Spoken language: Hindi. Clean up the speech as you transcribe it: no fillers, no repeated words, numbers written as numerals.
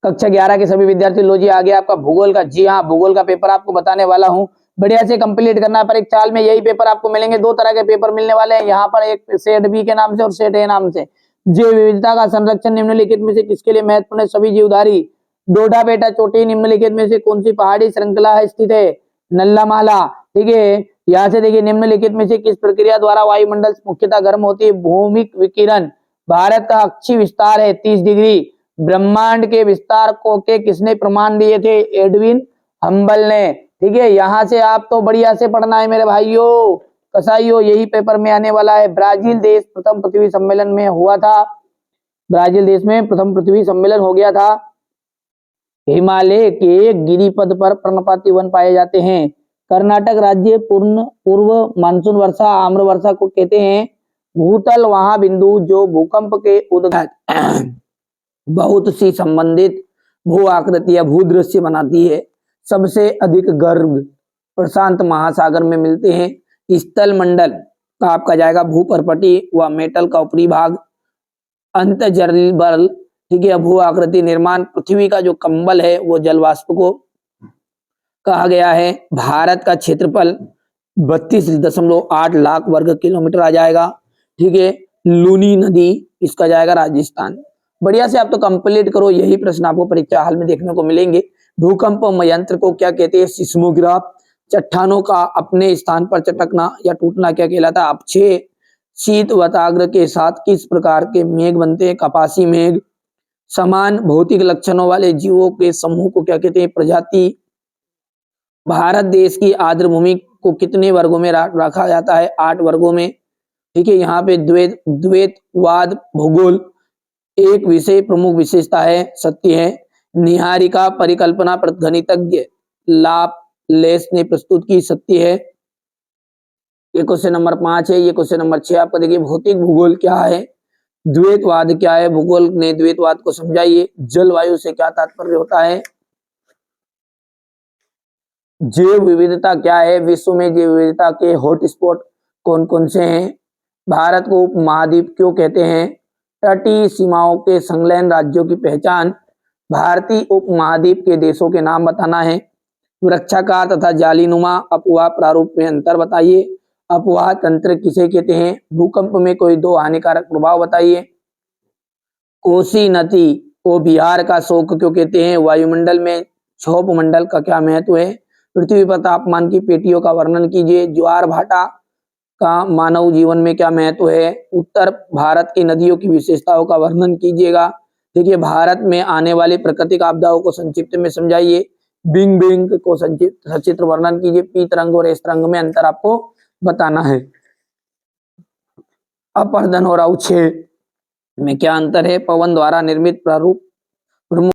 कक्षा 11 के सभी विद्यार्थी लो जी आ गया आपका भूगोल का। जी हाँ, भूगोल का पेपर आपको बताने वाला हूँ, बढ़िया से कंप्लीट करना है। परीक्षा साल में यही पेपर आपको मिलेंगे, दो तरह के पेपर मिलने वाले हैं यहाँ पर, एक सेट बी के नाम से और सेट ए नाम से। जैव विविधता का संरक्षण निम्नलिखित में से किसके लिए महत्वपूर्ण है? सभी जीवधारी। डोडा बेटा चोटी निम्नलिखित में से कौन सी पहाड़ी श्रृंखला है स्थित है? नल्लामाला। ठीक है, यहाँ से देखिए निम्नलिखित में से किस प्रक्रिया द्वारा वायुमंडल मुख्यतः गर्म होती है? भौमिक विकिरण। भारत का अक्षीय विस्तार है 30 डिग्री। ब्रह्मांड के विस्तार को के किसने प्रमाण दिए थे? एडविन हम्बल ने। ठीक है, यहां से आप तो बढ़िया से पढ़ना है मेरे भाइयों कसाईयों, यही पेपर में आने वाला है। ब्राजील देश प्रथम पृथ्वी सम्मेलन में हुआ था, ब्राजील देश में प्रथम पृथ्वी सम्मेलन हो गया था। हिमालय के गिरिपद पर पर्णपाती वन पाए जाते हैं। कर्नाटक राज्य पूर्व मानसून वर्षा आम्र वर्षा को कहते हैं। भूतल वहां बिंदु जो भूकंप के उद्घाटन बहुत सी संबंधित भू आकृतियां भूदृश्य बनाती है। सबसे अधिक गर्भ प्रशांत महासागर में मिलते हैं। स्थल मंडल का आपका जाएगा भूपर्पटी व मेटल का ऊपरी भाग। अंतर्जलीय बल, ठीक है, भू आकृति निर्माण, पृथ्वी का जो कंबल है वो जलवाष्प को कहा गया है। भारत का क्षेत्रफल 32.8 लाख वर्ग किलोमीटर आ जाएगा। ठीक है, लूनी नदी इसका जाएगा राजस्थान। बढ़िया से आप तो कंप्लीट करो, यही प्रश्न आपको परीक्षा हाल में देखने को मिलेंगे। भूकंप यंत्र को क्या कहते हैं? सिस्मोग्राफ। चट्टानों का अपने स्थान पर चटकना या टूटना क्या कहलाता है? अपक्षय। शीत वाताग्र के साथ किस प्रकार के मेघ बनते हैं? कपासी मेघ। समान भौतिक लक्षणों वाले जीवों के समूह को क्या कहते हैं? प्रजाति। भारत देश की आर्द्र भूमि को कितने वर्गों में रखा जाता है? 8 वर्गों में। ठीक है, यहाँ पे द्वैतवाद भूगोल एक विषय प्रमुख विशेषता है, सत्य है। निहारिका परिकल्पना गणितज्ञ लाप्लेस ने प्रस्तुत की, सत्य है। ये क्वेश्चन नंबर 5 है। ये क्वेश्चन नंबर 6 आपको देखिए भौतिक भूगोल क्या है? द्वैतवाद क्या है? भूगोल ने द्वैतवाद को समझाइए। जलवायु से क्या तात्पर्य होता है? जैव विविधता क्या है? विश्व में जैव विविधता के हॉटस्पॉट कौन कौन से हैं? भारत को उपमहाद्वीप क्यों कहते हैं? तटीय सीमाओं के संलग्न राज्यों की पहचान। भारतीय उपमहाद्वीप के देशों के नाम बताना है। वृक्षाकार तथा जालीनुमा अपवाह प्रारूप में अंतर बताइए। अपवाह तंत्र किसे कहते हैं? भूकंप में कोई 2 हानिकारक प्रभाव बताइए। कोसी नदी को बिहार का शोक क्यों कहते हैं? वायुमंडल में क्षोभ मंडल का क्या महत्व है? पृथ्वी पर तापमान की पेटियों का वर्णन कीजिए। ज्वार भाटा का मानव जीवन में क्या महत्व है? उत्तर भारत की नदियों की विशेषताओं का वर्णन कीजिएगा। देखिए, भारत में आने वाली प्राकृतिक आपदाओं को संक्षिप्त में समझाइए। बिंग बिंग को सचित्र वर्णन कीजिए। पी तरंग और एस तरंग में अंतर आपको बताना है। अपर्दन और अवक्षय में क्या अंतर है? पवन द्वारा निर्मित प्रारूप प्रमुख